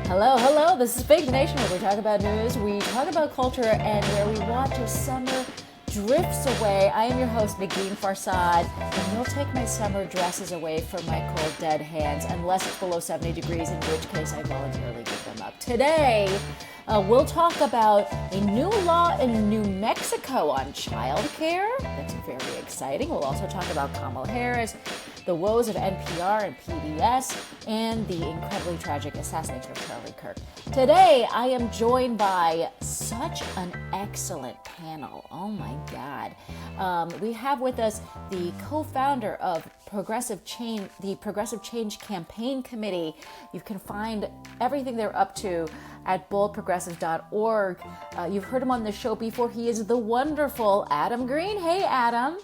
Hello, hello. This is Fake Nation, where we talk about news, we talk about culture, and where we watch as summer drifts away. I am your host, Negin Farsad, and you'll take my summer dresses away from my cold, dead hands, unless it's below 70 degrees, in which case I voluntarily give them up. Today, we'll talk about a new law in New Mexico on childcare. That's very exciting. We'll also talk about Kamala Harris, the woes of NPR and PBS, and the incredibly tragic assassination of Charlie Kirk. Today, I am joined by such an excellent panel. Oh my God. We have with us the co-founder of the Progressive Change Campaign Committee. You can find everything they're up to at boldprogressive.org. You've heard him on the show before. He is the wonderful Adam Green. Hey, Adam.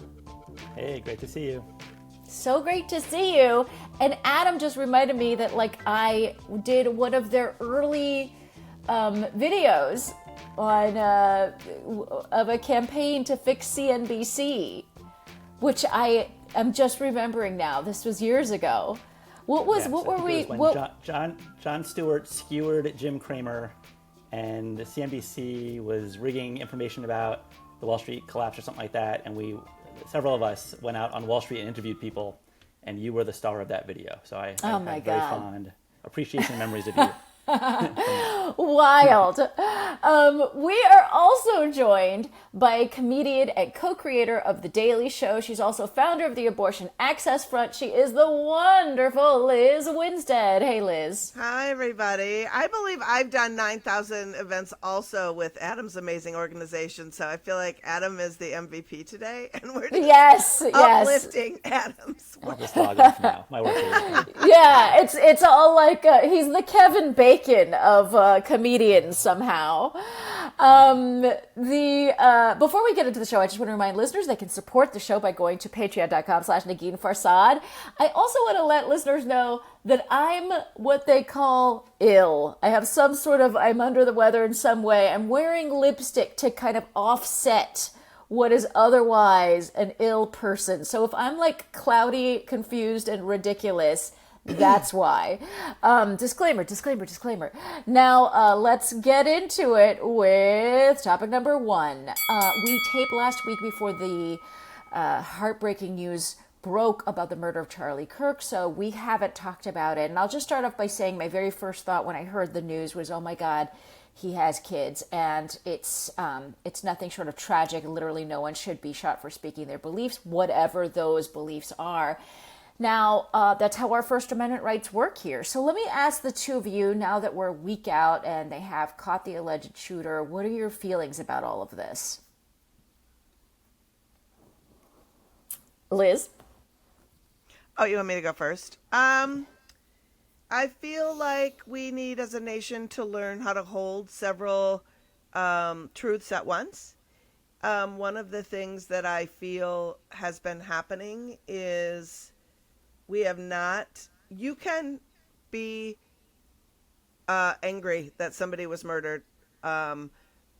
Hey, great to see you. So great to see you. And Adam just reminded me that I did one of their early videos on of a campaign to fix CNBC, which I am just remembering now. This was years ago. What were we? John Stewart skewered Jim Cramer, and the CNBC was rigging information about the Wall Street collapse or something like that, and several of us went out on Wall Street and interviewed people, and you were the star of that video. So I have very fond appreciation and memories of you. Wild. We are also joined by a comedian and co-creator of The Daily Show. She's also founder of the Abortion Access Front. She is the wonderful Lizz Winstead. Hey, Liz. Hi, everybody. I believe I've done 9,000 events also with Adam's amazing organization, so I feel like Adam is the MVP today, and we're just uplifting Adam's work. I'll just log off now. My work is Yeah, it's all like he's the Kevin Bacon of comedians somehow. Before we get into the show, I just want to remind listeners they can support the show by going to patreon.com/Negin Farsad. I also want to let listeners know that I'm what they call ill. I have I'm under the weather in some way. I'm wearing lipstick to kind of offset what is otherwise an ill person. So if I'm cloudy, confused, and ridiculous, that's why. Disclaimer. Now, let's get into it with topic number one. We taped last week before the heartbreaking news broke about the murder of Charlie Kirk, so we haven't talked about it. And I'll just start off by saying my very first thought when I heard the news was, oh my God, he has kids, and it's nothing short of tragic. Literally, no one should be shot for speaking their beliefs, whatever those beliefs are. Now, that's how our First Amendment rights work here. So let me ask the two of you, now that we're a week out and they have caught the alleged shooter, what are your feelings about all of this? Liz? Oh, you want me to go first? I feel like we need, as a nation, to learn how to hold several truths at once. One of the things that I feel has been happening is you can be angry that somebody was murdered, but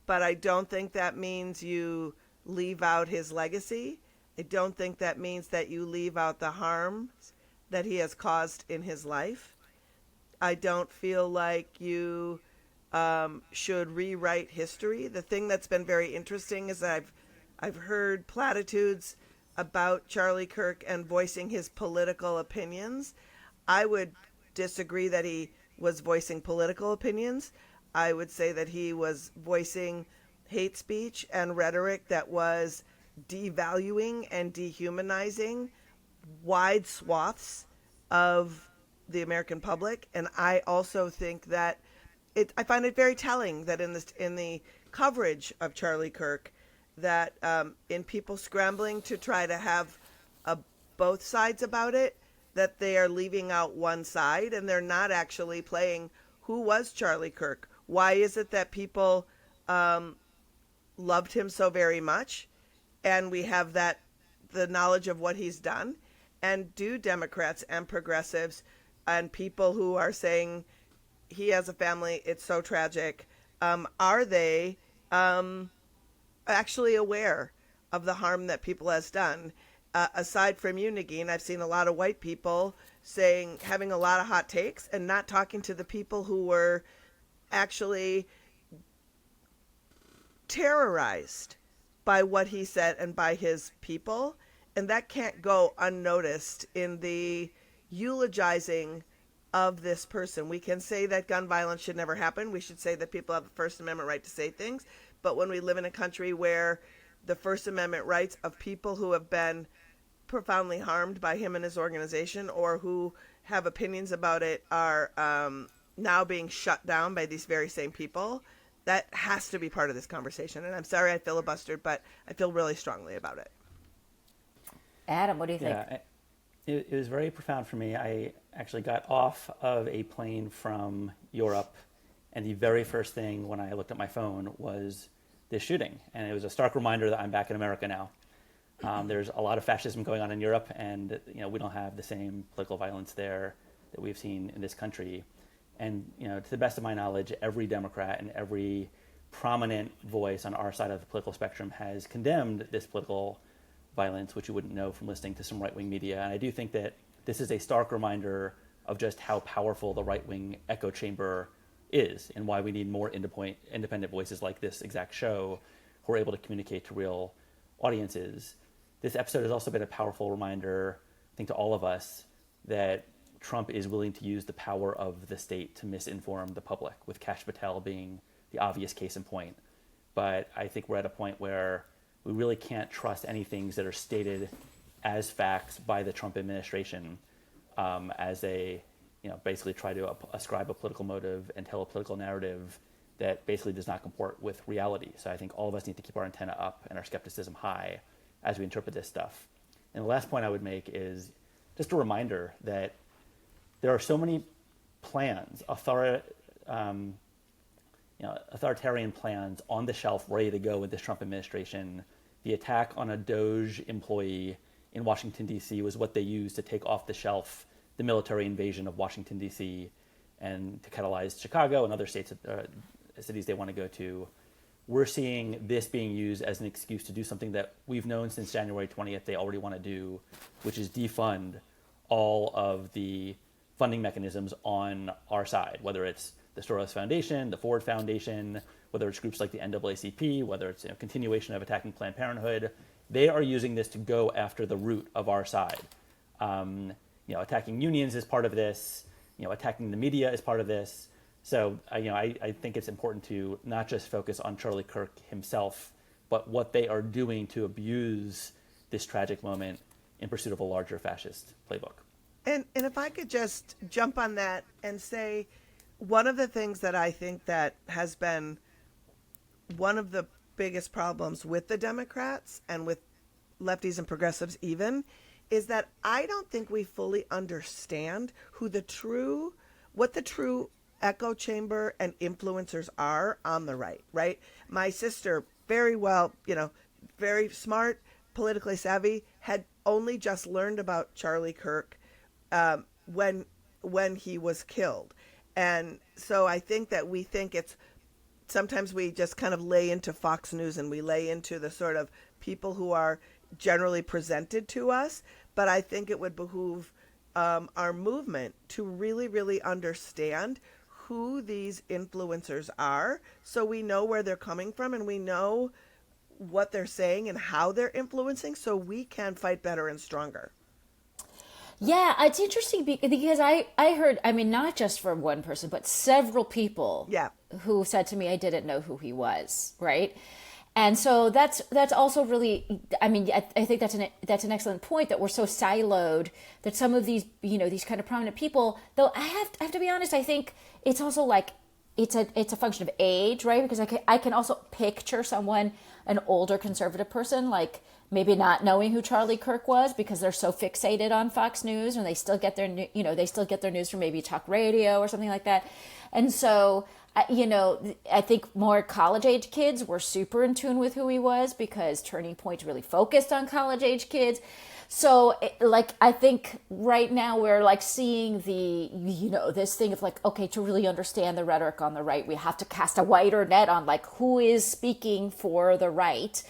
I don't think that means you leave out his legacy. I don't think that means that you leave out the harm that he has caused in his life. I don't feel like you should rewrite history. The thing that's been very interesting is that I've heard platitudes about Charlie Kirk and voicing his political opinions. I would disagree that he was voicing political opinions. I would say that he was voicing hate speech and rhetoric that was devaluing and dehumanizing wide swaths of the American public. And I also think that I find it very telling that in the coverage of Charlie Kirk, that in people scrambling to try to have both sides about it, that they are leaving out one side and they're not actually playing who was Charlie Kirk. Why is it that people loved him so very much, and we have the knowledge of what he's done? And do Democrats and progressives and people who are saying he has a family, it's so tragic, are they actually aware of the harm that people has done? aside from you, Negin, I've seen a lot of white people having a lot of hot takes and not talking to the people who were actually terrorized by what he said and by his people. And that can't go unnoticed in the eulogizing of this person. We can say that gun violence should never happen. We should say that people have the First Amendment right to say things. But when we live in a country where the First Amendment rights of people who have been profoundly harmed by him and his organization, or who have opinions about it, are now being shut down by these very same people, that has to be part of this conversation. And I'm sorry I filibustered, but I feel really strongly about it. Adam, what do you think? Yeah, it was very profound for me. I actually got off of a plane from Europe, and the very first thing when I looked at my phone was this shooting. And it was a stark reminder that I'm back in America now. There's a lot of fascism going on in Europe, and we don't have the same political violence there that we've seen in this country. And to the best of my knowledge, every Democrat and every prominent voice on our side of the political spectrum has condemned this political violence, which you wouldn't know from listening to some right-wing media. And I do think that this is a stark reminder of just how powerful the right-wing echo chamber is, and why we need more independent voices like this exact show who are able to communicate to real audiences. This episode has also been a powerful reminder, I think, to all of us that Trump is willing to use the power of the state to misinform the public, with Kash Patel being the obvious case in point. But I think we're at a point where we really can't trust any things that are stated as facts by the Trump administration, as they basically try to ascribe a political motive and tell a political narrative that basically does not comport with reality. So I think all of us need to keep our antenna up and our skepticism high as we interpret this stuff. And the last point I would make is just a reminder that there are so many plans, authoritarian plans on the shelf ready to go with this Trump administration. The attack on a DOJ employee in Washington, D.C. was what they used to take off the shelf the military invasion of Washington, D.C. and to catalyze Chicago and other cities they want to go to. We're seeing this being used as an excuse to do something that we've known since January 20th they already want to do, which is defund all of the funding mechanisms on our side, whether it's the Soros Foundation, the Ford Foundation, whether it's groups like the NAACP, whether it's continuation of attacking Planned Parenthood. They are using this to go after the root of our side. Attacking unions is part of this. Attacking the media is part of this. So I think it's important to not just focus on Charlie Kirk himself, but what they are doing to abuse this tragic moment in pursuit of a larger fascist playbook. And if I could just jump on that and say, one of the things that I think that has been one of the biggest problems with the Democrats and with lefties and progressives even, is that I don't think we fully understand what the true echo chamber and influencers are on the right? My sister, very well, very smart, politically savvy, had only just learned about Charlie Kirk when he was killed. And so I think that we think sometimes we just kind of lay into Fox News and we lay into the sort of people who are generally presented to us. But I think it would behoove our movement to really, really understand who these influencers are, so we know where they're coming from and we know what they're saying and how they're influencing, so we can fight better and stronger. Yeah, it's interesting because I heard, not just from one person, but several people who said to me, I didn't know who he was, right? And so that's also really, I think that's an excellent point, that we're so siloed that some of these, these kind of prominent people, though I have to be honest, I think it's also like, it's a function of age, right? Because I can also picture someone, an older conservative person, like maybe not knowing who Charlie Kirk was because they're so fixated on Fox News, and they still get their news from maybe talk radio or something like that. And so, I think more college age kids were super in tune with who he was because Turning Point really focused on college age kids. So I think right now we're like seeing this thing of like, okay, to really understand the rhetoric on the right, we have to cast a wider net on like who is speaking for the right.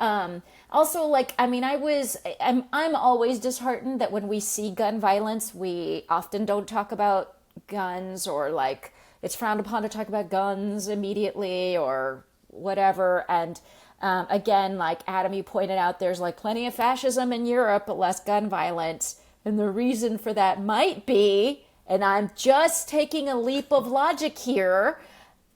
Also, like, I mean, I'm always disheartened that when we see gun violence, we often don't talk about guns, or like it's frowned upon to talk about guns immediately or whatever. And again, like Adam, you pointed out, there's like plenty of fascism in Europe, but less gun violence. And the reason for that might be, and I'm just taking a leap of logic here,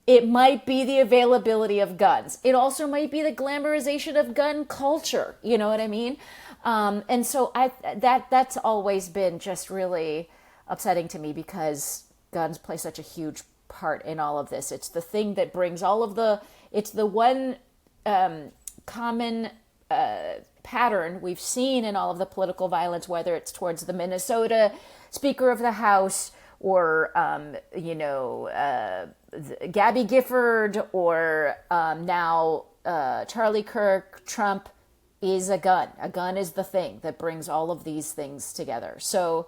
it might be the availability of guns. It also might be the glamorization of gun culture. You know what I mean? And so that's always been just really upsetting to me, because guns play such a huge part in all of this. It's the thing that brings it's the one common pattern we've seen in all of the political violence, whether it's towards the Minnesota Speaker of the House, or Gaby Gifford, or now Charlie Kirk. Trump is a gun. A gun is the thing that brings all of these things together. So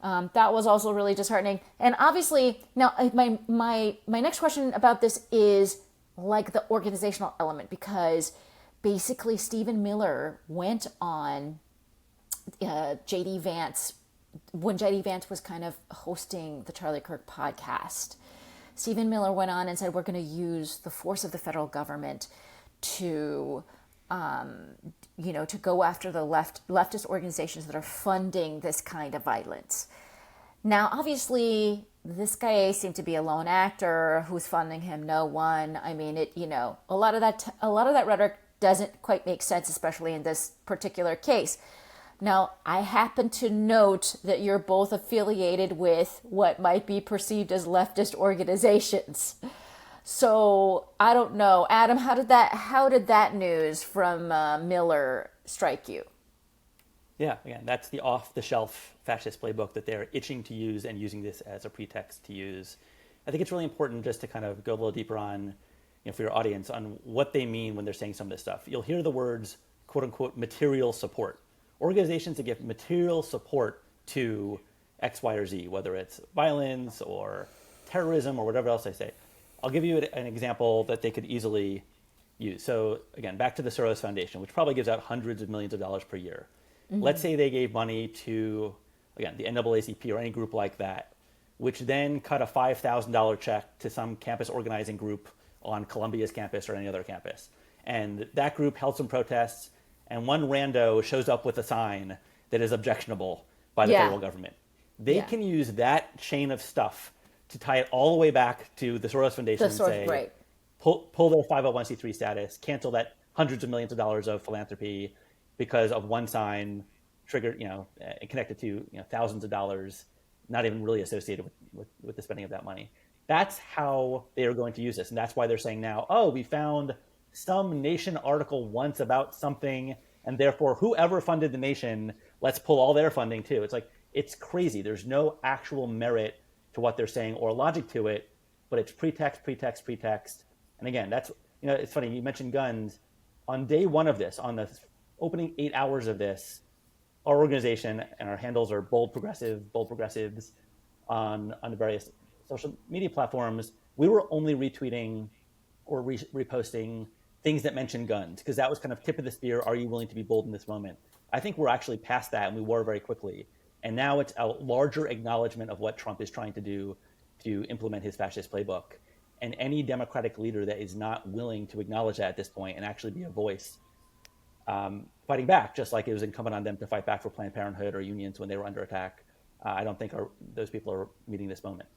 that was also really disheartening. And obviously, now my next question about this is like the organizational element, because basically Stephen Miller went on JD Vance when JD Vance was kind of hosting the Charlie Kirk podcast. Stephen Miller went on and said, we're going to use the force of the federal government to to go after the leftist organizations that are funding this kind of violence. Now, obviously, this guy seemed to be a lone actor. Who's funding him? No one. I mean, a lot of that rhetoric doesn't quite make sense, especially in this particular case. Now, I happen to note that you're both affiliated with what might be perceived as leftist organizations. So I don't know, Adam, how did that news from Miller strike you? Yeah, again, that's the off-the-shelf fascist playbook that they're itching to use, and using this as a pretext to use. I think it's really important just to kind of go a little deeper on, for your audience, on what they mean when they're saying some of this stuff. You'll hear the words, quote unquote, material support. Organizations that give material support to X, Y, or Z, whether it's violence or terrorism or whatever else they say. I'll give you an example that they could easily use. So again, back to the Soros Foundation, which probably gives out hundreds of millions of dollars per year. Mm-hmm. Let's say they gave money to, again, the NAACP or any group like that, which then cut a $5,000 check to some campus organizing group on Columbia's campus or any other campus. And that group held some protests, and one rando shows up with a sign that is objectionable by the federal government. They can use that chain of stuff to tie it all the way back to the Soros Foundation and say, pull their 501c3 status, cancel that hundreds of millions of dollars of philanthropy because of one sign triggered, connected to thousands of dollars, not even really associated with the spending of that money. That's how they are going to use this. And that's why they're saying now, we found some Nation article once about something, and therefore whoever funded the Nation, let's pull all their funding too. It's like, it's crazy. There's no actual merit to what they're saying or logic to it, but it's pretext. And again, that's, it's funny, you mentioned guns. On day one of this, on the opening 8 hours of this, our organization and our handles are bold progressives on the various social media platforms. We were only retweeting or reposting things that mention guns, because that was kind of tip of the spear. Are you willing to be bold in this moment? I think we're actually past that, and we were very quickly. And now it's a larger acknowledgement of what Trump is trying to do to implement his fascist playbook. And any Democratic leader that is not willing to acknowledge that at this point and actually be a voice fighting back, just like it was incumbent on them to fight back for Planned Parenthood or unions when they were under attack, I don't think those people are meeting this moment.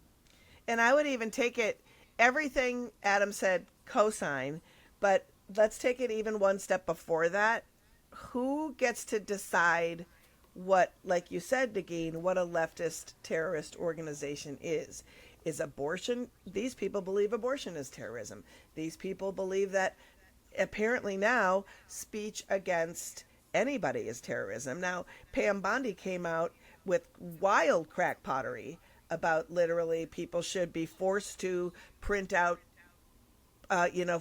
And I would even take it, everything Adam said, cosign, but let's take it even one step before that. Who gets to decide what, like you said, Negin, what a leftist terrorist organization is? Is abortion? These people believe abortion is terrorism. These people believe that apparently now speech against anybody is terrorism. Now, Pam Bondi came out with wild crack pottery about literally people should be forced to print out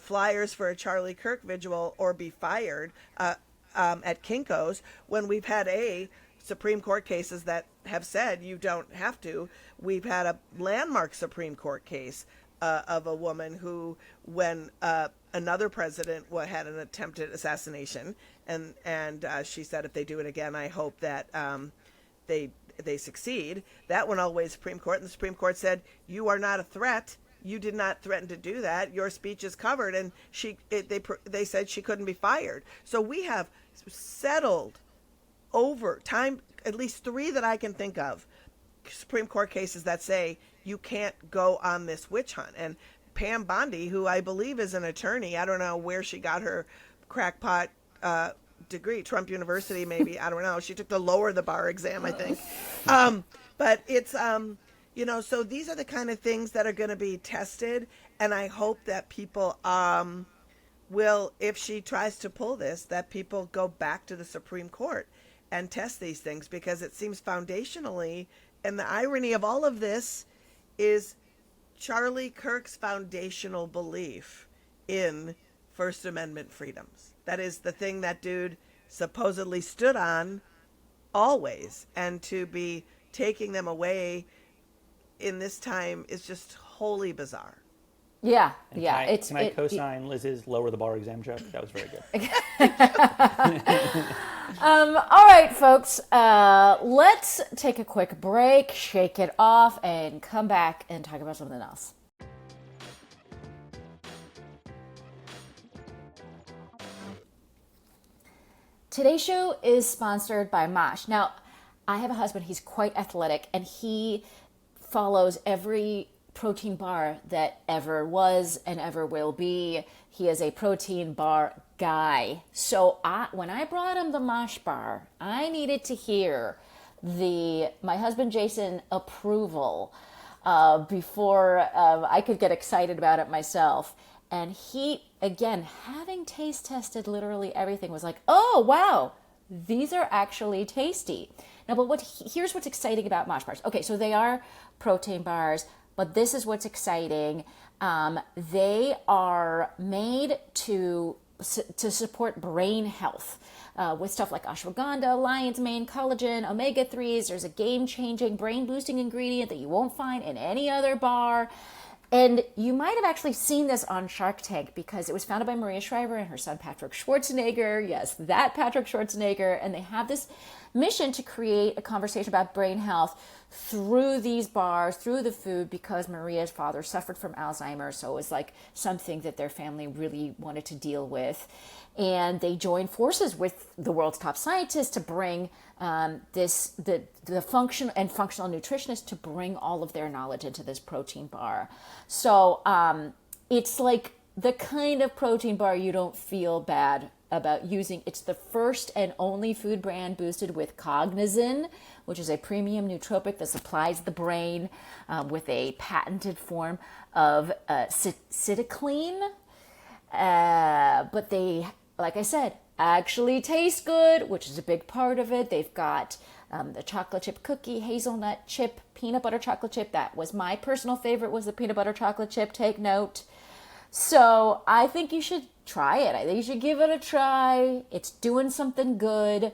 flyers for a Charlie Kirk vigil or be fired at Kinko's, when we've had Supreme Court cases that have said you don't have to. We've had a landmark Supreme Court case of a woman who, when another president had an attempted assassination, and she said if they do it again, I hope that they succeed. That went all the way to the Supreme Court, and the Supreme Court said, you are not a threat. You did not threaten to do that. Your speech is covered, and they said she couldn't be fired. So we have settled over time, at least 3 that I can think of, Supreme Court cases that say you can't go on this witch hunt. And Pam Bondi, who I believe is an attorney, I don't know where she got her crackpot degree, Trump University maybe, I don't know. She took the lower the bar exam, I think. But it's, so these are the kind of things that are going to be tested. And I hope that people will, if she tries to pull this, that people go back to the Supreme Court and test these things, because it seems foundationally, and the irony of all of this is Charlie Kirk's foundational belief in First Amendment freedoms. That is the thing that dude supposedly stood on always, and to be taking them away in this time is just wholly bizarre. Yeah, And yeah. Can I co-sign Liz's lower the bar exam joke? That was very good. All right, folks. Let's take a quick break, shake it off, and come back and talk about something else. Today's show is sponsored by Mosh. Now, I have a husband. He's quite athletic, and he follows every protein bar that ever was and ever will be. He is a protein bar guy. So when I brought him the Mosh bar, I needed to hear my husband Jason approval before I could get excited about it myself. And he, again, having taste tested literally everything, was like, oh, wow, these are actually tasty. Now, but here's what's exciting about Mosh bars. Okay, so they are protein bars, but this is what's exciting. They are made to support brain health with stuff like ashwagandha, lion's mane, collagen, omega-3s. There's a game-changing, brain-boosting ingredient that you won't find in any other bar. And you might have actually seen this on Shark Tank, because it was founded by Maria Shriver and her son Patrick Schwarzenegger. Yes, that Patrick Schwarzenegger. And they have this mission to create a conversation about brain health through these bars, through the food, because Maria's father suffered from Alzheimer's. So it was like something that their family really wanted to deal with. And they joined forces with the world's top scientists to bring the functional nutritionists to bring all of their knowledge into this protein bar. So it's like the kind of protein bar you don't feel bad about using. It's the first and only food brand boosted with cognizin, which is a premium nootropic that supplies the brain with a patented form of cytokine. But they, like I said, actually taste good, which is a big part of it. They've got the chocolate chip cookie, hazelnut chip, peanut butter chocolate chip. That was my personal favorite, was the peanut butter chocolate chip. Take note. So I think you should try it. I think you should give it a try. It's doing something good.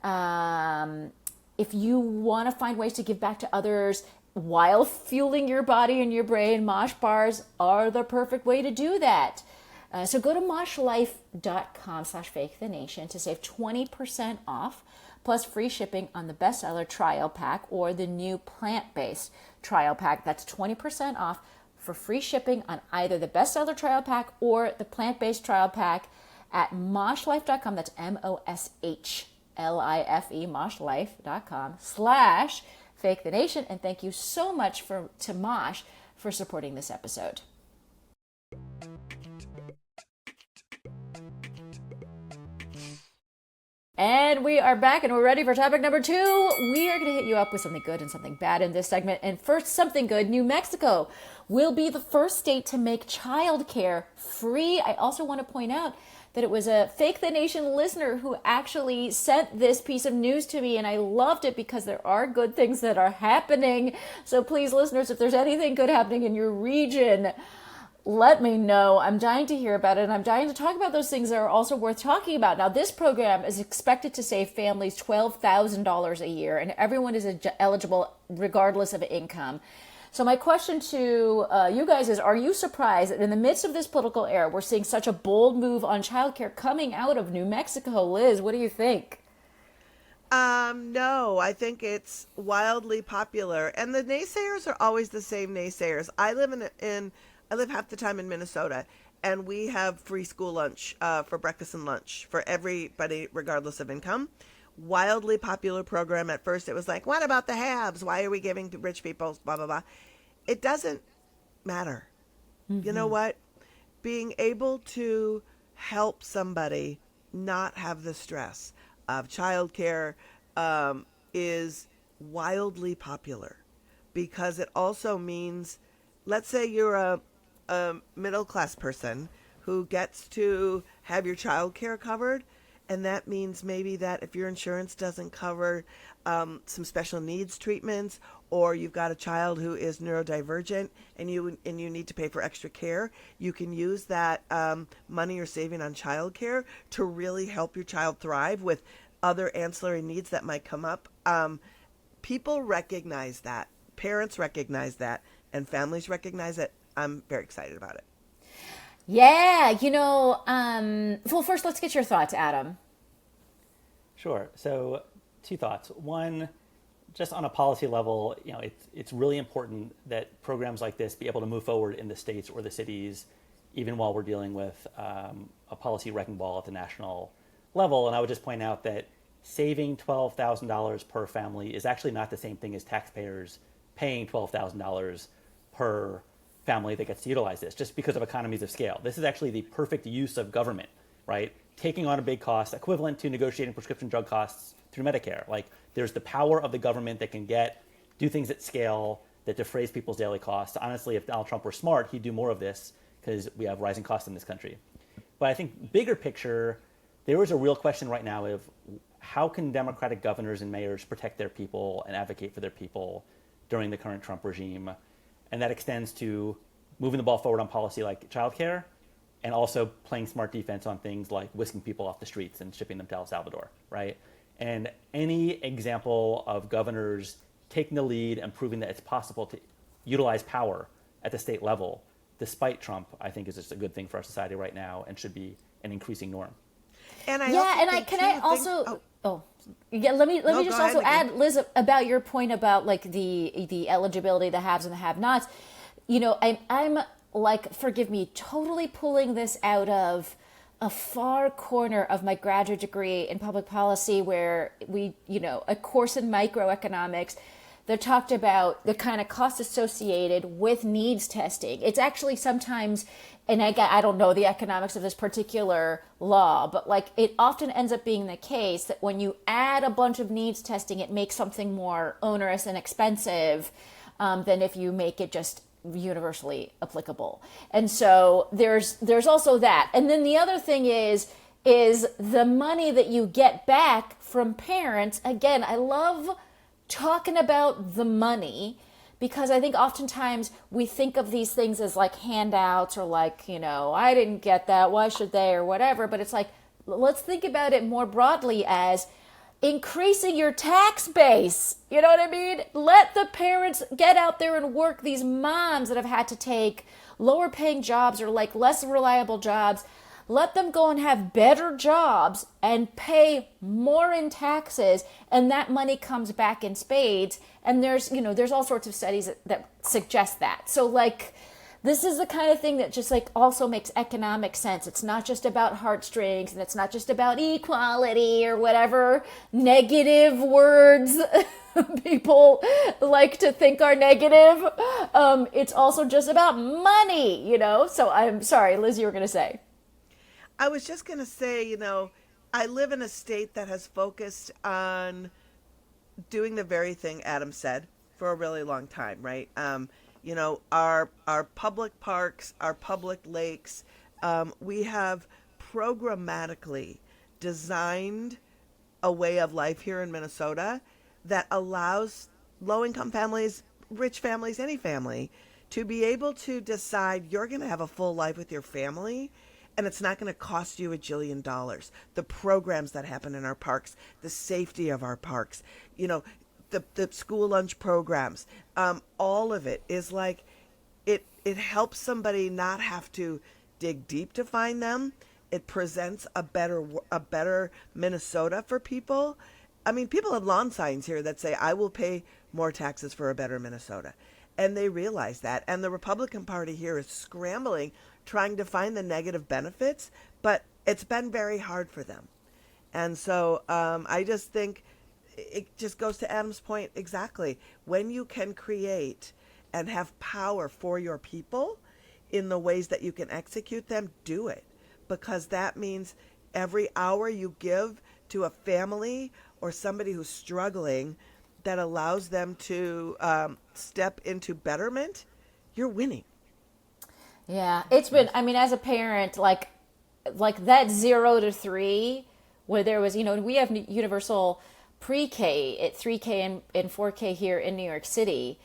If you want to find ways to give back to others while fueling your body and your brain, Mosh bars are the perfect way to do that. So go to moshlife.com/fakethenation to save 20% off, plus free shipping on the bestseller trial pack or the new plant-based trial pack. That's 20% off for free shipping on either the bestseller trial pack or the plant-based trial pack at moshlife.com. That's MOSHLIFE, moshlife.com/fakethenation. And thank you so much to Mosh for supporting this episode. And we are back, and we're ready for topic number 2. We are going to hit you up with something good and something bad in this segment. And first, something good. New Mexico will be the first state to make childcare free. I also want to point out that it was a Fake the Nation listener who actually sent this piece of news to me, and I loved it because there are good things that are happening. So please, listeners, if there's anything good happening in your region, let me know. I'm dying to hear about it, and I'm dying to talk about those things that are also worth talking about. Now, this program is expected to save families $12,000 a year, and everyone is eligible regardless of income. So my question to you guys is, are you surprised that in the midst of this political era, we're seeing such a bold move on childcare coming out of New Mexico? Liz, what do you think? No, I think it's wildly popular, and the naysayers are always the same naysayers. I live half the time in Minnesota, and we have free school lunch for breakfast and lunch for everybody, regardless of income. Wildly popular program. At first, it was like, what about the haves? Why are we giving to rich people? Blah blah blah. It doesn't matter. You know what? Being able to help somebody not have the stress of childcare is wildly popular, because it also means, let's say you're a middle class person who gets to have your childcare covered, and that means maybe that if your insurance doesn't cover some special needs treatments, or you've got a child who is neurodivergent and you need to pay for extra care, you can use that money you're saving on childcare to really help your child thrive with other ancillary needs that might come up. People recognize that, parents recognize that, and families recognize it. I'm very excited about it. Yeah, well, first let's get your thoughts, Adam. Sure. So, two thoughts. One, just on a policy level, it's really important that programs like this be able to move forward in the states or the cities, even while we're dealing with a policy wrecking ball at the national level. And I would just point out that saving $12,000 per family is actually not the same thing as taxpayers paying $12,000 per family that gets to utilize this, just because of economies of scale. This is actually the perfect use of government, right? Taking on a big cost equivalent to negotiating prescription drug costs through Medicare. Like, there's the power of the government that can do things at scale that defrays people's daily costs. Honestly, if Donald Trump were smart, he'd do more of this, because we have rising costs in this country. But I think bigger picture, there is a real question right now of how can Democratic governors and mayors protect their people and advocate for their people during the current Trump regime? And that extends to moving the ball forward on policy like childcare, and also playing smart defense on things like whisking people off the streets and shipping them to El Salvador, right? And any example of governors taking the lead and proving that it's possible to utilize power at the state level, despite Trump, I think is just a good thing for our society right now and should be an increasing norm. And let me just also add, Liz, about your point about like the eligibility, the haves and the have-nots. I'm like, forgive me, totally pulling this out of a far corner of my graduate degree in public policy, where we, a course in microeconomics that talked about the kind of costs associated with needs testing. It's actually sometimes, and I don't know the economics of this particular law, but like it often ends up being the case that when you add a bunch of needs testing, it makes something more onerous and expensive than if you make it just universally applicable. And so there's also that. And then the other thing is the money that you get back from parents. Again, I love talking about the money, because I think oftentimes we think of these things as like handouts, or like, I didn't get that, why should they, or whatever. But it's like, let's think about it more broadly as increasing your tax base. You know what I mean? Let the parents get out there and work. These moms that have had to take lower paying jobs or like less reliable jobs, let them go and have better jobs and pay more in taxes, and that money comes back in spades. And there's all sorts of studies that suggest that. So like, this is the kind of thing that just like also makes economic sense. It's not just about heartstrings, and it's not just about equality or whatever negative words people like to think are negative. It's also just about money, So I'm sorry, Liz, you were going to say. I was just going to say, I live in a state that has focused on doing the very thing Adam said for a really long time, right? Our public parks, our public lakes, we have programmatically designed a way of life here in Minnesota that allows low-income families, rich families, any family, to be able to decide you're going to have a full life with your family, and it's not going to cost you $1 jillion. The programs that happen in our parks, the safety of our parks, the school lunch programs, all of it is like, it helps somebody not have to dig deep to find them. It presents a better Minnesota for people. I mean, people have lawn signs here that say, I will pay more taxes for a better Minnesota. And they realize that. And the Republican Party here is scrambling, trying to find the negative benefits, but it's been very hard for them. And so I just think it just goes to Adam's point exactly. When you can create and have power for your people in the ways that you can execute them, do it. Because that means every hour you give to a family or somebody who's struggling that allows them to step into betterment, you're winning. Yeah, it's been, I mean, as a parent, like that 0 to 3, where there was, we have universal pre-K at 3K and 4K here in New York City,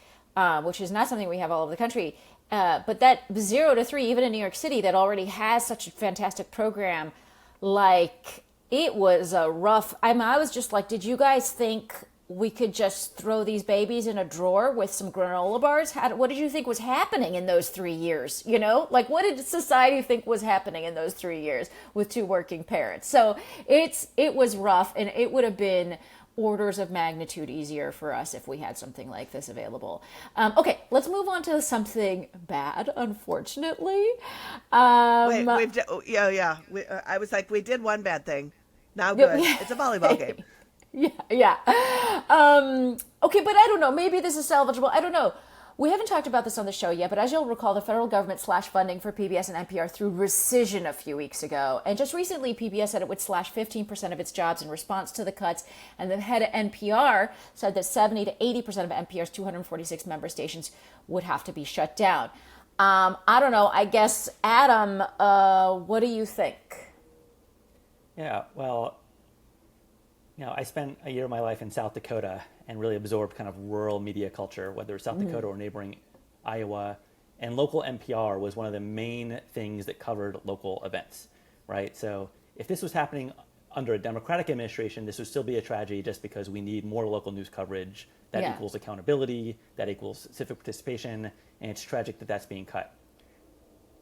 which is not something we have all over the country. But that 0 to 3, even in New York City, that already has such a fantastic program, like, it was a rough, I was just like, did you guys think we could just throw these babies in a drawer with some granola bars? What did you think was happening in those 3 years? Like, what did society think was happening in those 3 years with 2 working parents? So it was rough, and it would have been orders of magnitude easier for us if we had something like this available. Okay, let's move on to something bad, unfortunately. Wait, I was like, we did one bad thing. Now good. It's a volleyball game. Yeah. Okay, but I don't know. Maybe this is salvageable. I don't know. We haven't talked about this on the show yet, but as you'll recall, the federal government slashed funding for PBS and NPR through rescission a few weeks ago. And just recently, PBS said it would slash 15% of its jobs in response to the cuts. And the head of NPR said that 70 to 80% of NPR's 246 member stations would have to be shut down. I don't know. I guess, Adam, what do you think? Yeah, well, I spent a year of my life in South Dakota and really absorbed kind of rural media culture, whether it's South Dakota or neighboring Iowa. And local NPR was one of the main things that covered local events, right? So if this was happening under a Democratic administration, this would still be a tragedy just because we need more local news coverage. That equals accountability, that equals civic participation, and it's tragic that that's being cut.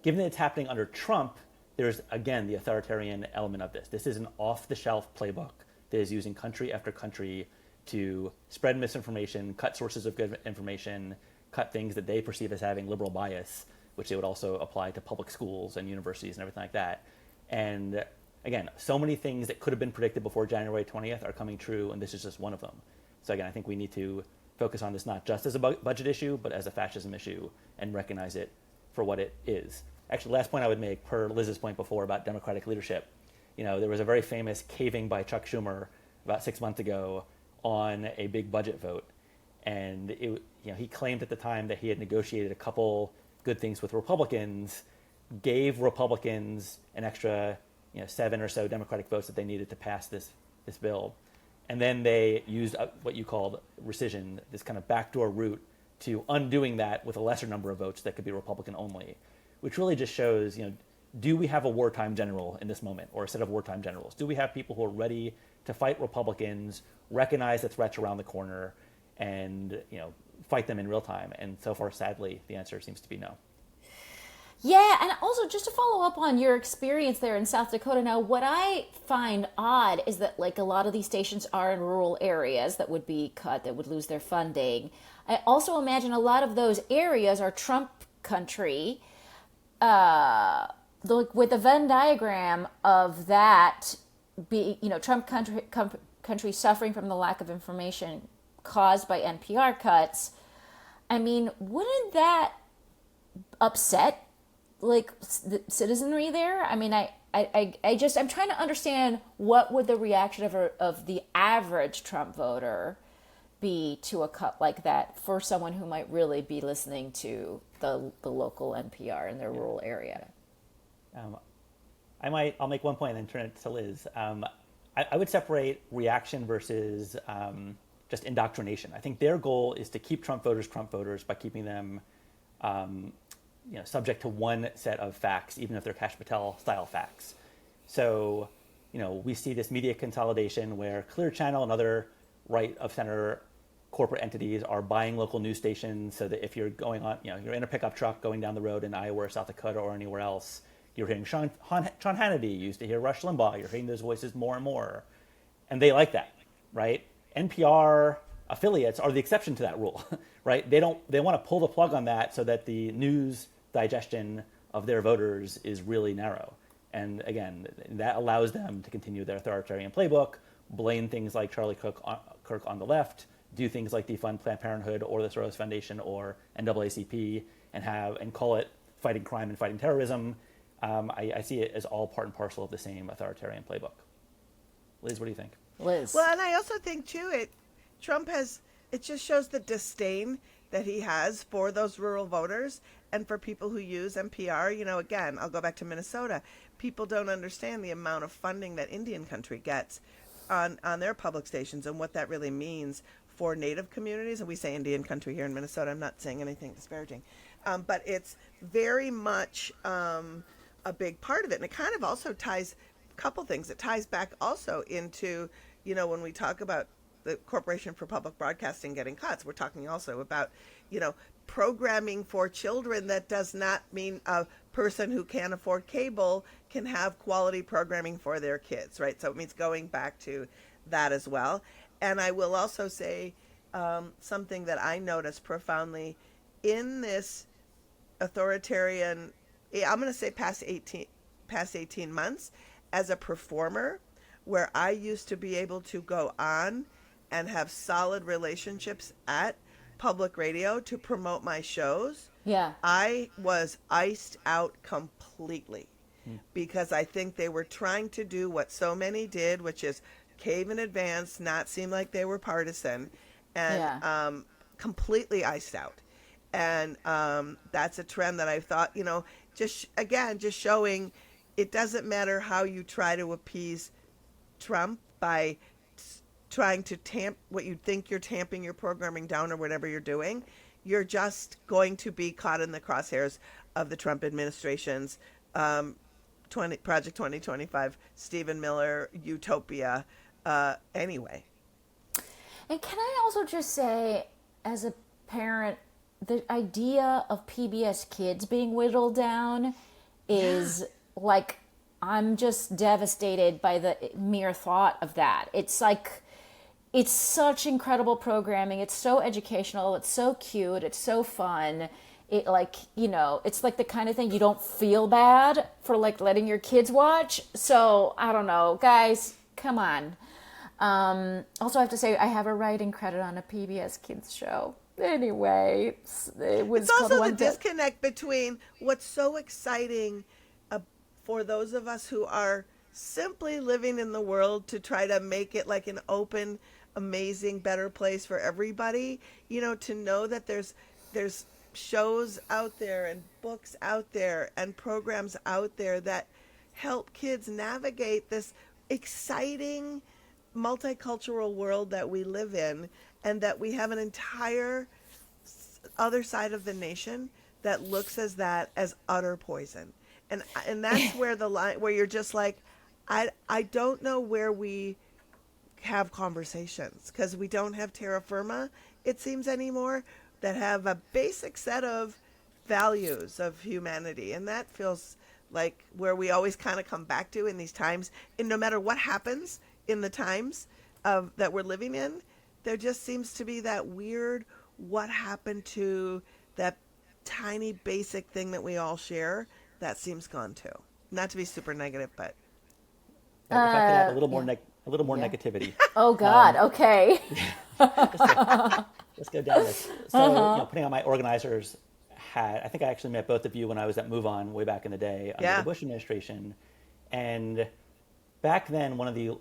Given that it's happening under Trump, there's, again, the authoritarian element of this. This is an off-the-shelf playbook that is using country after country to spread misinformation, cut sources of good information, cut things that they perceive as having liberal bias, which they would also apply to public schools and universities and everything like that. And again, so many things that could have been predicted before January 20th are coming true, and this is just one of them. So again, I think we need to focus on this not just as a budget issue, but as a fascism issue and recognize it for what it is. Actually, last point I would make, per Liz's point before about Democratic leadership, there was a very famous caving by Chuck Schumer about 6 months ago on a big budget vote. And he claimed at the time that he had negotiated a couple good things with Republicans, gave Republicans an extra 7 or so Democratic votes that they needed to pass this bill. And then they used what you called rescission, this kind of backdoor route to undoing that with a lesser number of votes that could be Republican only, which really just shows, do we have a wartime general in this moment, or a set of wartime generals? Do we have people who are ready to fight Republicans, recognize the threats around the corner, and fight them in real time? And so far, sadly, the answer seems to be no. Yeah, and also just to follow up on your experience there in South Dakota, now what I find odd is that like a lot of these stations are in rural areas that would be cut, that would lose their funding. I also imagine a lot of those areas are Trump country. With the Venn diagram of that, Trump country suffering from the lack of information caused by NPR cuts. I mean, wouldn't that upset the citizenry there? I mean, I'm trying to understand what would the reaction of the average Trump voter be to a cut like that for someone who might really be listening to the local NPR in their rural area. I'll make one point and then turn it to Liz. I would separate reaction versus just indoctrination. I think their goal is to keep Trump voters by keeping them subject to one set of facts, even if they're Kash Patel style facts. So, we see this media consolidation where Clear Channel and other right of center corporate entities are buying local news stations so that if you're going on, you're in a pickup truck going down the road in Iowa or South Dakota or anywhere else, you're hearing Sean Hannity, you used to hear Rush Limbaugh, you're hearing those voices more and more. And they like that, right? NPR affiliates are the exception to that rule, right? They want to pull the plug on that so that the news digestion of their voters is really narrow. And again, that allows them to continue their authoritarian playbook, blame things like Charlie Kirk on the left, do things like defund Planned Parenthood or the Soros Foundation or NAACP, and call it fighting crime and fighting terrorism. I see it as all part and parcel of the same authoritarian playbook. Liz, what do you think? Liz. Well, and I also think too, it just shows the disdain that he has for those rural voters and for people who use NPR. Again, I'll go back to Minnesota. People don't understand the amount of funding that Indian country gets on their public stations and what that really means for Native communities. And we say Indian country here in Minnesota. I'm not saying anything disparaging. But it's very much a big part of it. And it kind of also ties a couple things. It ties back also into, when we talk about the Corporation for Public Broadcasting getting cuts, we're talking also about, programming for children. That does not mean a person who can't afford cable can have quality programming for their kids, right? So it means going back to that as well. And I will also say something that I noticed profoundly in this authoritarian, I'm going to say past 18 months, as a performer, where I used to be able to go on and have solid relationships at public radio to promote my shows. Yeah. I was iced out completely because I think they were trying to do what so many did, which is cave in advance, not seem like they were partisan, and completely iced out. And that's a trend that I thought, just showing it doesn't matter how you try to appease Trump by trying to tamp what you think you're tamping your programming down or whatever you're doing. You're just going to be caught in the crosshairs of the Trump administration's Project 2025, Stephen Miller, Utopia, anyway. And can I also just say, as a parent, the idea of PBS Kids being whittled down is like, I'm just devastated by the mere thought of that. It's like, it's such incredible programming. It's so educational. It's so cute. It's so fun. It it's like the kind of thing you don't feel bad for like letting your kids watch. So I don't know, guys, come on. Also, I have to say, I have a writing credit on a PBS Kids show. Anyway, it's also the disconnect between what's so exciting for those of us who are simply living in the world to try to make it like an open, amazing, better place for everybody. To know that there's shows out there and books out there and programs out there that help kids navigate this exciting multicultural world that we live in, and that we have an entire other side of the nation that looks as utter poison. And that's where the line, where you're just like, I don't know where we have conversations, because we don't have terra firma, it seems, anymore, that have a basic set of values of humanity. And that feels like where we always kind of come back to in these times. And no matter what happens in the times that we're living in, there just seems to be that weird, what happened to that tiny basic thing that we all share, that seems gone too. Not to be super negative, but if I could add a little more negativity. Oh God. Okay. Let's go down this. So, putting on my organizer's hat, I think I actually met both of you when I was at Move On way back in the day under the Bush administration. And back then, one of the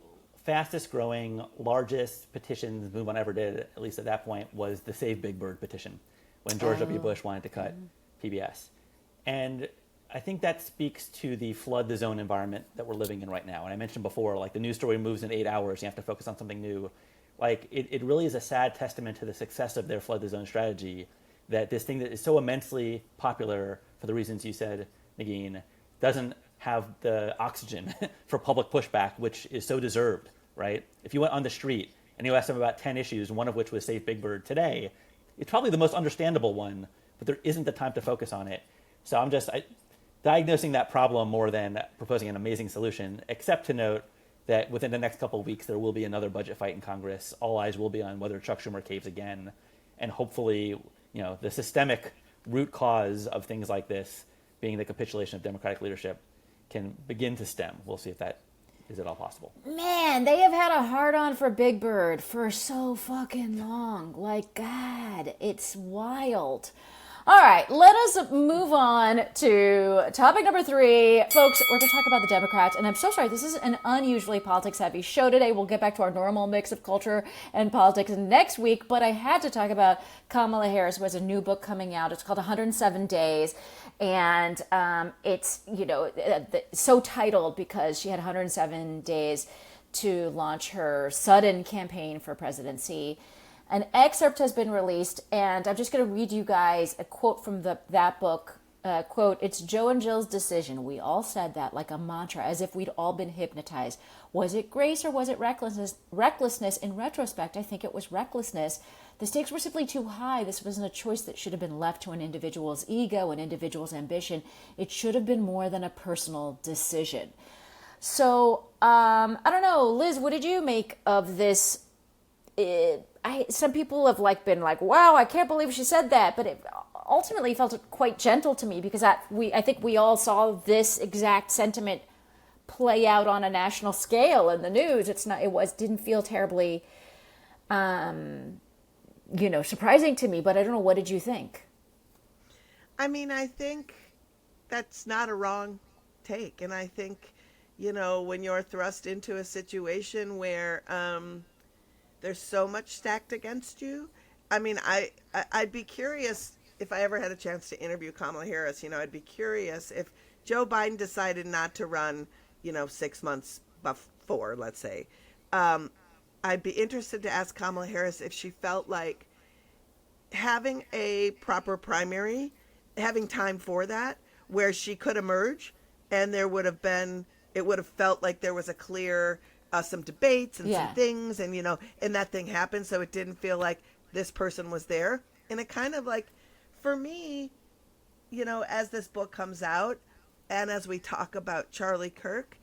fastest growing, largest petitions Move On ever did, at least at that point, was the Save Big Bird petition, when George W. Bush wanted to cut PBS. And I think that speaks to the flood the zone environment that we're living in right now. And I mentioned before, like, the news story moves in 8 hours, you have to focus on something new. Like, it really is a sad testament to the success of their flood the zone strategy, that this thing that is so immensely popular for the reasons you said, Negin, doesn't have the oxygen for public pushback, which is so deserved, right? If you went on the street and you ask them about 10 issues, one of which was Save Big Bird today, it's probably the most understandable one, but there isn't the time to focus on it. So I'm just diagnosing that problem more than proposing an amazing solution, except to note that within the next couple of weeks, there will be another budget fight in Congress. All eyes will be on whether Chuck Schumer caves again. And hopefully, the systemic root cause of things like this being the capitulation of Democratic leadership can begin to stem. We'll see if that is at all possible. Man, they have had a hard-on for Big Bird for so fucking long. Like, God, it's wild. All right, let us move on to topic number 3. Folks, we're going to talk about the Democrats, and I'm so sorry, this is an unusually politics-heavy show today. We'll get back to our normal mix of culture and politics next week, but I had to talk about Kamala Harris, who has a new book coming out. It's called 107 Days, and it's, so titled because she had 107 days to launch her sudden campaign for presidency. An excerpt has been released, and I'm just going to read you guys a quote from that book. Quote, "It's Joe and Jill's decision. We all said that like a mantra, as if we'd all been hypnotized. Was it grace or was it recklessness? Recklessness. In retrospect, I think it was recklessness. The stakes were simply too high. This wasn't a choice that should have been left to an individual's ego, an individual's ambition. It should have been more than a personal decision." So, I don't know. Liz, what did you make of this? Some people have been like, wow, I can't believe she said that, but it ultimately felt quite gentle to me because I think we all saw this exact sentiment play out on a national scale in the news. Didn't feel terribly, surprising to me, but I don't know. What did you think? I mean, I think that's not a wrong take, and I think, when you're thrust into a situation where there's so much stacked against you. I mean, I'd be curious if I ever had a chance to interview Kamala Harris. I'd be curious if Joe Biden decided not to run, 6 months before, let's say. I'd be interested to ask Kamala Harris if she felt like having a proper primary, having time for that, where she could emerge, and it would have felt like there was a clear some debates and some things, and and that thing happened, so it didn't feel like this person was there. And it kind of for me, as this book comes out and as we talk about Charlie Kirk,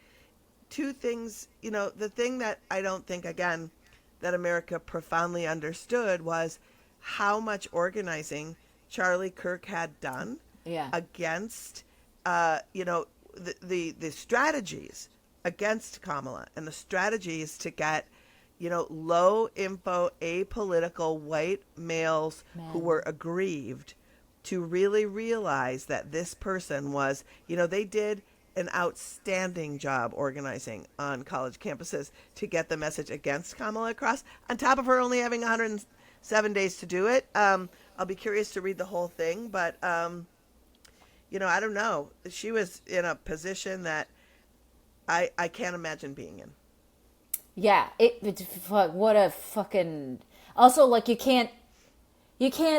2 things, the thing that I don't think, again, that America profoundly understood was how much organizing Charlie Kirk had done against, the strategies against Kamala, and the strategies to get, low info, apolitical white males who were aggrieved to really realize that this person was, they did an outstanding job organizing on college campuses to get the message against Kamala across, on top of her only having 107 days to do it. I'll be curious to read the whole thing, but, I don't know. She was in a position that I can't imagine being in. Yeah, what a fucking. Also, you can't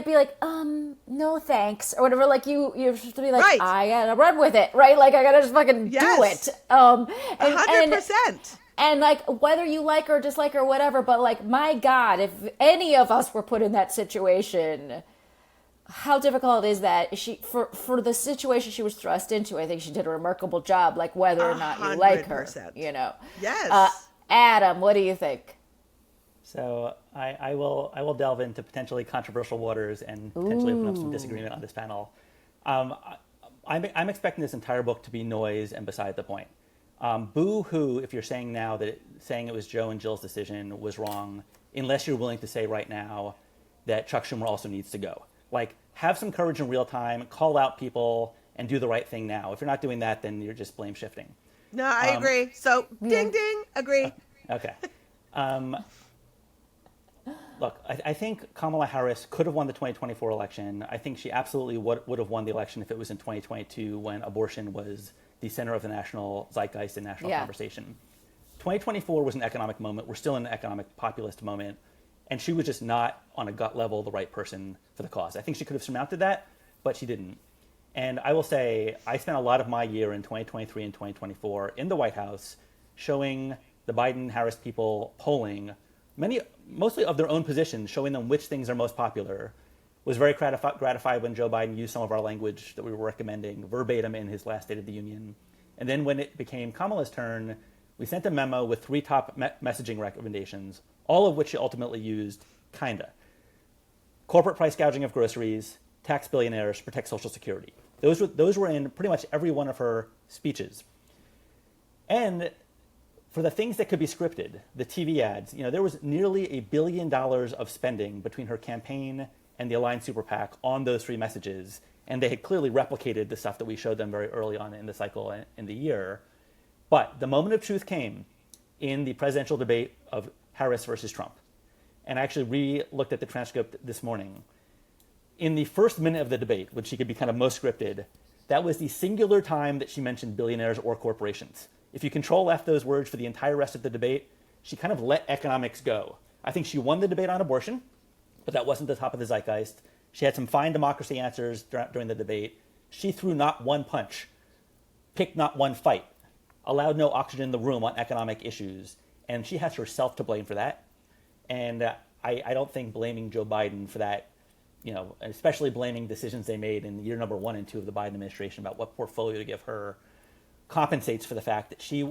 be like, no thanks, or whatever. You're supposed to be like, right. I gotta run with it, right? I gotta just fucking do it. 100%. And whether you like her, dislike her, whatever, but my God, if any of us were put in that situation, how difficult is that? For the situation she was thrust into, I think she did a remarkable job, whether or not you like her, Yes. Adam, what do you think? So I will delve into potentially controversial waters and potentially open up some disagreement on this panel. I'm expecting this entire book to be noise and beside the point. Boo-hoo if you're saying now that saying it was Joe and Jill's decision was wrong, unless you're willing to say right now that Chuck Schumer also needs to go. Have some courage in real time, call out people, and do the right thing now. If you're not doing that, then you're just blame shifting. No, I agree. So, ding, ding, agree. Okay. Look, I think Kamala Harris could have won the 2024 election. I think she absolutely would have won the election if it was in 2022 when abortion was the center of the national zeitgeist and national conversation. 2024 was an economic moment. We're still in an economic populist moment. And she was just not, on a gut level, the right person for the cause. I think she could have surmounted that, but she didn't. And I will say, I spent a lot of my year in 2023 and 2024 in the White House showing the Biden-Harris people polling mostly of their own positions, showing them which things are most popular. Was very gratified when Joe Biden used some of our language that we were recommending verbatim in his last State of the Union. And then when it became Kamala's turn, we sent a memo with 3 top messaging recommendations, all of which she ultimately used, kinda. Corporate price gouging of groceries, tax billionaires, protect Social Security. Those were in pretty much every one of her speeches. And for the things that could be scripted, the TV ads, there was nearly $1 billion of spending between her campaign and the Alliance Super PAC on those 3 messages. And they had clearly replicated the stuff that we showed them very early on in the cycle in the year. But the moment of truth came in the presidential debate of Harris versus Trump. And I actually re-looked at the transcript this morning. In the first minute of the debate, when she could be kind of most scripted, that was the singular time that she mentioned billionaires or corporations. If you control F those words for the entire rest of the debate, she kind of let economics go. I think she won the debate on abortion, but that wasn't the top of the zeitgeist. She had some fine democracy answers during the debate. She threw not one punch, picked not one fight, allowed no oxygen in the room on economic issues, and she has herself to blame for that. And I don't think blaming Joe Biden for that, especially blaming decisions they made in year number 1 and 2 of the Biden administration about what portfolio to give her, compensates for the fact that she,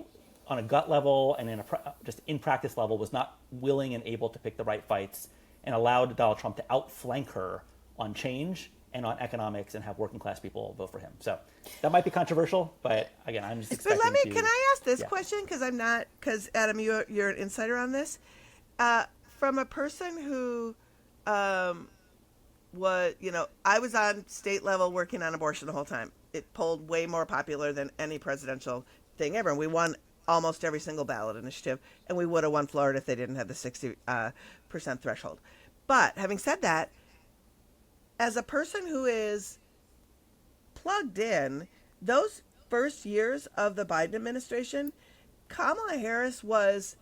on a gut level and just in practice level, was not willing and able to pick the right fights and allowed Donald Trump to outflank her on change and on economics and have working class people vote for him. So that might be controversial, but again, I'm just expecting can I ask this question? Because Adam, you're an insider on this. From a person who I was on state level working on abortion the whole time. It polled way more popular than any presidential thing ever. And we won almost every single ballot initiative, and we would have won Florida if they didn't have the 60% threshold. But having said that, as a person who is plugged in, those first years of the Biden administration, Kamala Harris was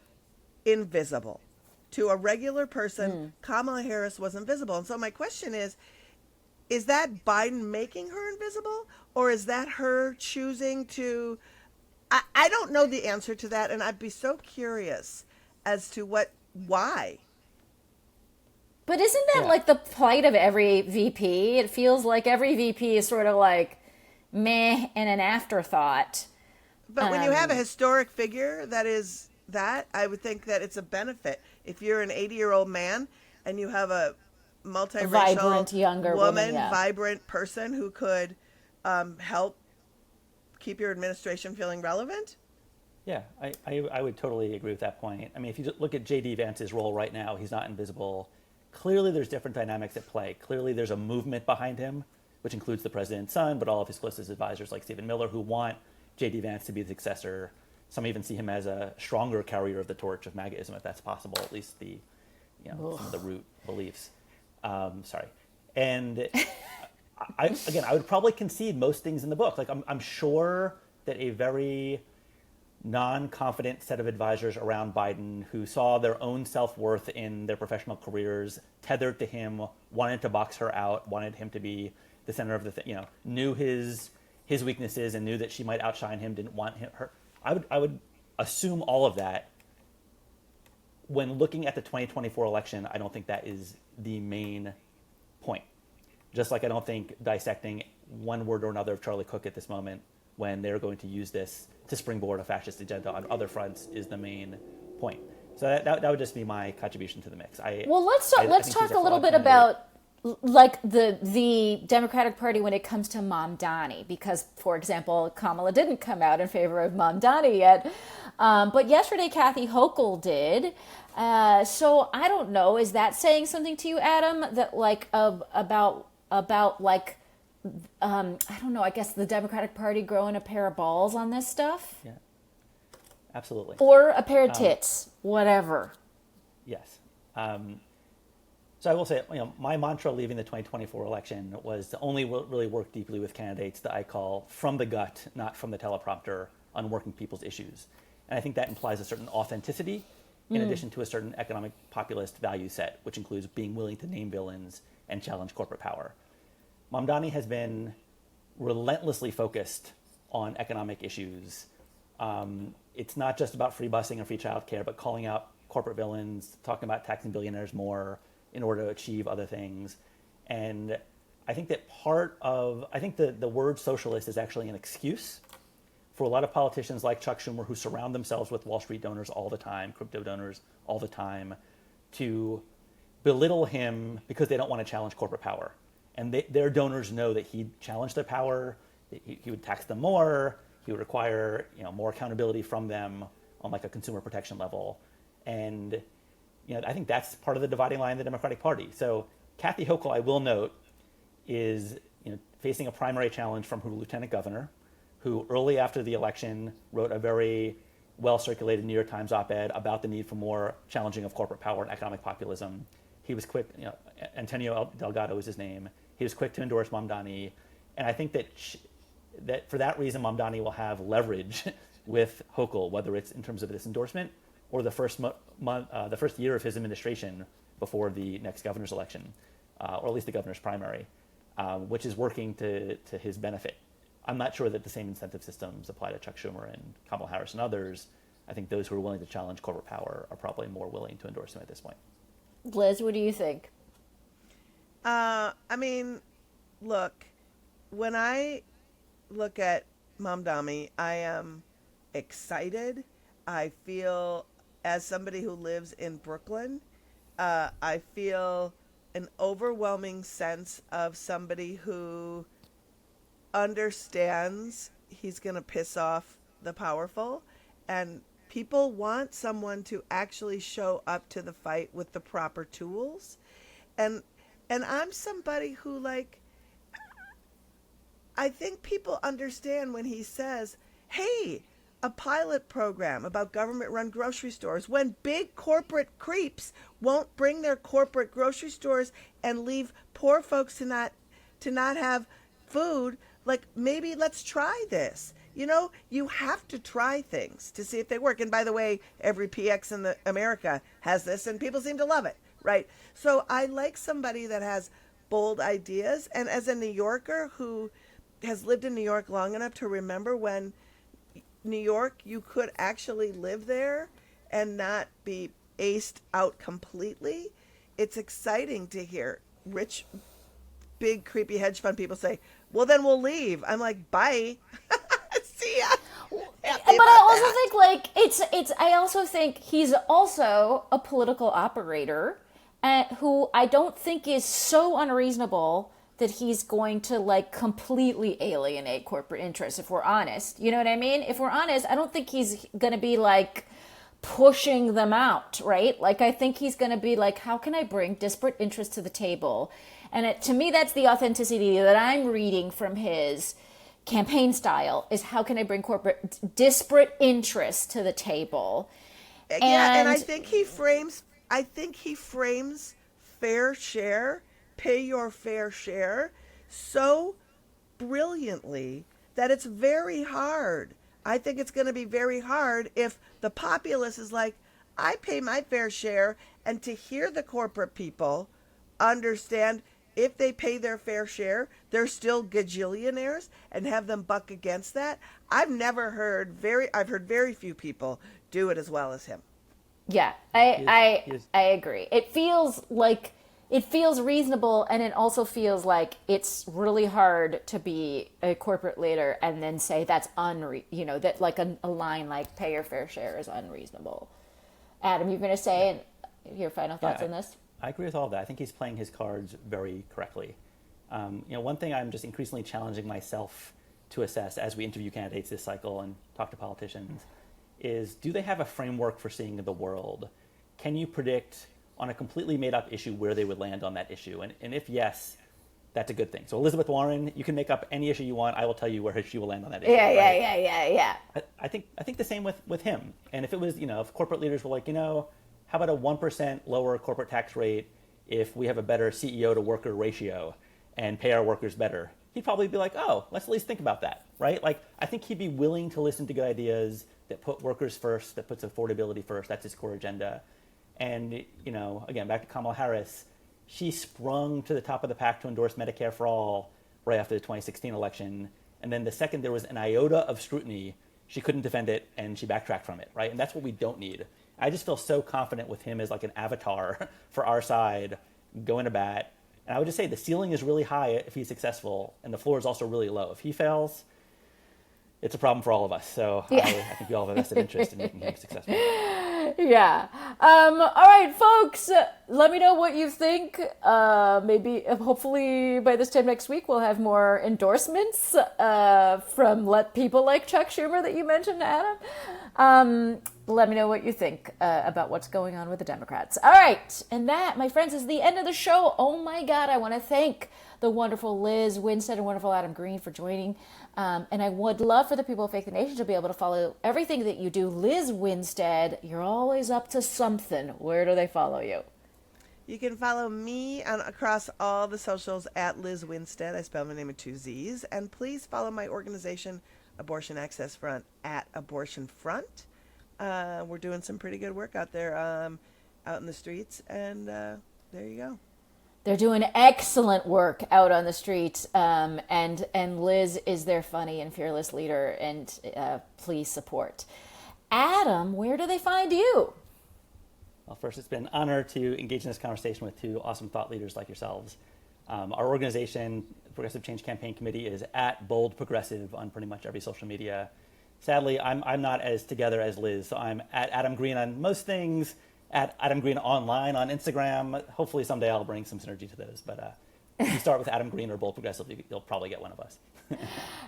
invisible. To a regular person, Kamala Harris was invisible. And so my question is that Biden making her invisible, or is that her choosing to... I don't know the answer to that, and I'd be so curious as to why. But isn't that like the plight of every VP? It feels like every VP is sort of like meh and an afterthought. But when you have a historic figure that is that, I would think that it's a benefit. If you're an 80-year-old man and you have a multiracial, vibrant younger woman, vibrant person who could help keep your administration feeling relevant? Yeah, I would totally agree with that point. I mean, if you look at J.D. Vance's role right now, he's not invisible. Clearly, there's different dynamics at play. Clearly, there's a movement behind him, which includes the president's son, but all of his closest advisors like Stephen Miller, who want J.D. Vance to be the successor. Some even see him as a stronger carrier of the torch of MAGAism, if that's possible, at least some of the root beliefs. And I would probably concede most things in the book. Like, I'm sure that a very non-confident set of advisors around Biden who saw their own self-worth in their professional careers tethered to him, wanted to box her out, wanted him to be the center of the thing, knew his weaknesses and knew that she might outshine him, didn't want her. I would assume all of that. When looking at the 2024 election, I don't think that is the main point. Just like I don't think dissecting one word or another of Charlie Kirk at this moment, when they're going to use this to springboard a fascist agenda on other fronts, is the main point. So that would just be my contribution to the mix. Let's talk a little bit about like the Democratic Party when it comes to Mamdani, because, for example, Kamala didn't come out in favor of Mamdani yet, but yesterday Kathy Hochul did. So I don't know, is that saying something to you, Adam, that like about like I don't know, I guess the Democratic Party growing a pair of balls on this stuff? Yeah, absolutely. Or a pair of tits, whatever. Yes. So I will say, my mantra leaving the 2024 election was to only really work deeply with candidates that I call from the gut, not from the teleprompter, on working people's issues. And I think that implies a certain authenticity in addition to a certain economic populist value set, which includes being willing to name villains and challenge corporate power. Mamdani has been relentlessly focused on economic issues. It's not just about free busing or free childcare, but calling out corporate villains, talking about taxing billionaires more in order to achieve other things. And I think that the word socialist is actually an excuse for a lot of politicians like Chuck Schumer, who surround themselves with Wall Street donors all the time, crypto donors all the time, to belittle him because they don't want to challenge corporate power. And their donors know that he'd challenge their power, that he would tax them more, he would require more accountability from them on like a consumer protection level. And I think that's part of the dividing line in the Democratic Party. So Kathy Hochul, I will note, is facing a primary challenge from her lieutenant governor, who early after the election wrote a very well-circulated New York Times op-ed about the need for more challenging of corporate power and economic populism. He was quick, Antonio Delgado is his name. He was quick to endorse Mamdani. And I think that for that reason, Mamdani will have leverage with Hochul, whether it's in terms of this endorsement or the first year of his administration before the next governor's election, or at least the governor's primary, which is working to his benefit. I'm not sure that the same incentive systems apply to Chuck Schumer and Kamala Harris and others. I think those who are willing to challenge corporate power are probably more willing to endorse him at this point. Liz, what do you think? Look, when I look at Mamdani, I am excited. I feel, as somebody who lives in Brooklyn, I feel an overwhelming sense of somebody who understands he's going to piss off the powerful, and people want someone to actually show up to the fight with the proper tools. And I'm somebody who, I think people understand when he says, hey, a pilot program about government-run grocery stores, when big corporate creeps won't bring their corporate grocery stores and leave poor folks to not have food, maybe let's try this. You have to try things to see if they work. And by the way, every PX in America has this, and people seem to love it, right? So I like somebody that has bold ideas. And as a New Yorker who has lived in New York long enough to remember when New York, you could actually live there and not be aced out completely, it's exciting to hear rich, big, creepy hedge fund people say, well, then we'll leave. I'm like, bye. See ya. But I also think I also think he's also a political operator who I don't think is so unreasonable that he's going to completely alienate corporate interests, if we're honest. You know what I mean? If we're honest, I don't think he's going to be pushing them out, right? I think he's going to be how can I bring disparate interests to the table? And to me, that's the authenticity that I'm reading from his campaign style, is how can I bring corporate disparate interests to the table? And I think he frames fair share, pay your fair share so brilliantly that it's very hard. I think it's going to be very hard if the populace is like, I pay my fair share, and to hear the corporate people understand if they pay their fair share, they're still gajillionaires, and have them buck against that. I've heard very few people do it as well as him. Yeah, I agree. It feels reasonable, and it also feels like it's really hard to be a corporate leader and then say that's that a line like pay your fair share is unreasonable. Adam, you're going to say your final thoughts on this? I agree with all of that. I think he's playing his cards very correctly. One thing I'm just increasingly challenging myself to assess as we interview candidates this cycle and talk to politicians is, do they have a framework for seeing the world? Can you predict on a completely made-up issue where they would land on that issue? And if yes, that's a good thing. So Elizabeth Warren, you can make up any issue you want. I will tell you where she will land on that issue. Yeah. I think the same with him. And if it was, if corporate leaders were how about a 1% lower corporate tax rate if we have a better CEO to worker ratio and pay our workers better? He'd probably be like, oh, let's at least think about that, right? I think he'd be willing to listen to good ideas that put workers first, that puts affordability first. That's his core agenda. And, again, back to Kamala Harris, she sprung to the top of the pack to endorse Medicare for all right after the 2016 election. And then the second there was an iota of scrutiny, she couldn't defend it and she backtracked from it, right? And that's what we don't need. I just feel so confident with him as like an avatar for our side, going to bat. And I would just say the ceiling is really high if he's successful, and the floor is also really low. If he fails, it's a problem for all of us. So I think we all have a vested interest in making him successful. Yeah. All right, folks, let me know what you think. Maybe, hopefully by this time next week, we'll have more endorsements from people like Chuck Schumer that you mentioned, Adam. Let me know what you think about what's going on with the Democrats. All right. And that, my friends, is the end of the show. Oh, my God. I want to thank the wonderful Lizz Winstead and wonderful Adam Green for joining. And I would love for the people of Fake the Nation to be able to follow everything that you do. Lizz Winstead, you're always up to something. Where do they follow you? You can follow me across all the socials at Lizz Winstead. I spell my name with 2 Z's. And please follow my organization, Abortion Access Front, at Abortion Front. We're doing some pretty good work out there, out in the streets. And there you go. They're doing excellent work out on the streets, and Lizz is their funny and fearless leader, and please support. Adam, where do they find you? Well, first, it's been an honor to engage in this conversation with 2 awesome thought leaders like yourselves. Our organization, Progressive Change Campaign Committee, is at Bold Progressive on pretty much every social media. Sadly, I'm not as together as Lizz, so I'm at Adam Green on most things, at Adam Green Online on Instagram. Hopefully someday I'll bring some synergy to those. But if you start with Adam Green or Bold Progressive, you'll probably get one of us.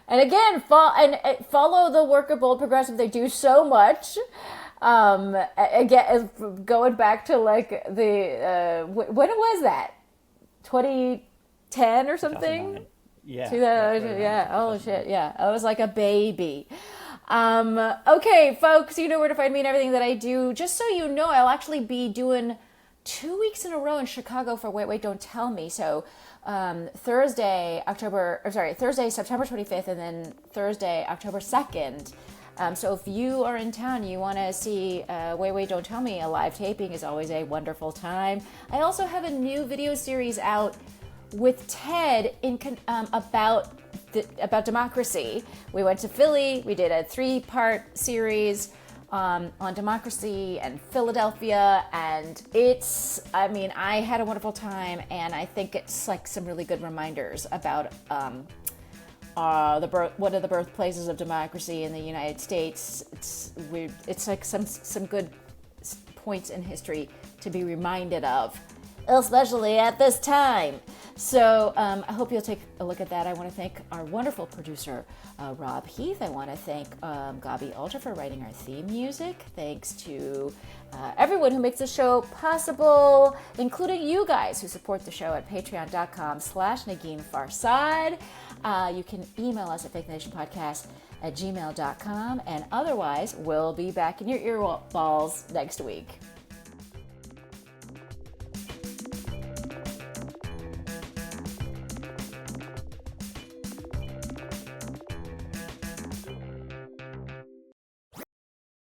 And again, follow the work of Bold Progressive. They do so much. Again, going back to like the, when was that? 2010 or something? Yeah. Yeah. Oh, shit. Yeah. I was like a baby. Okay, folks, you know where to find me and everything that I do. Just so you know, I'll actually be doing 2 weeks in a row in Chicago for Wait, Don't Tell Me. So Thursday, September 25th, and then Thursday, October 2nd. So if you are in town, you want to see Wait, Don't Tell Me, a live taping is always a wonderful time. I also have a new video series out with Ted about democracy. We went to Philly. We did a 3-part series on democracy and Philadelphia, and I had a wonderful time, and I think it's like some really good reminders about one of the birthplaces of democracy in the United States. It's like some good points in history to be reminded of, especially at this time. So I hope you'll take a look at that. I want to thank our wonderful producer, Rob Heath. I want to thank Gaby for writing our theme music. Thanks to everyone who makes the show possible, including you guys who support the show at patreon.com/Negin Farsad. You can email us at fakenationpodcast@gmail.com. And otherwise, we'll be back in your earballs next week.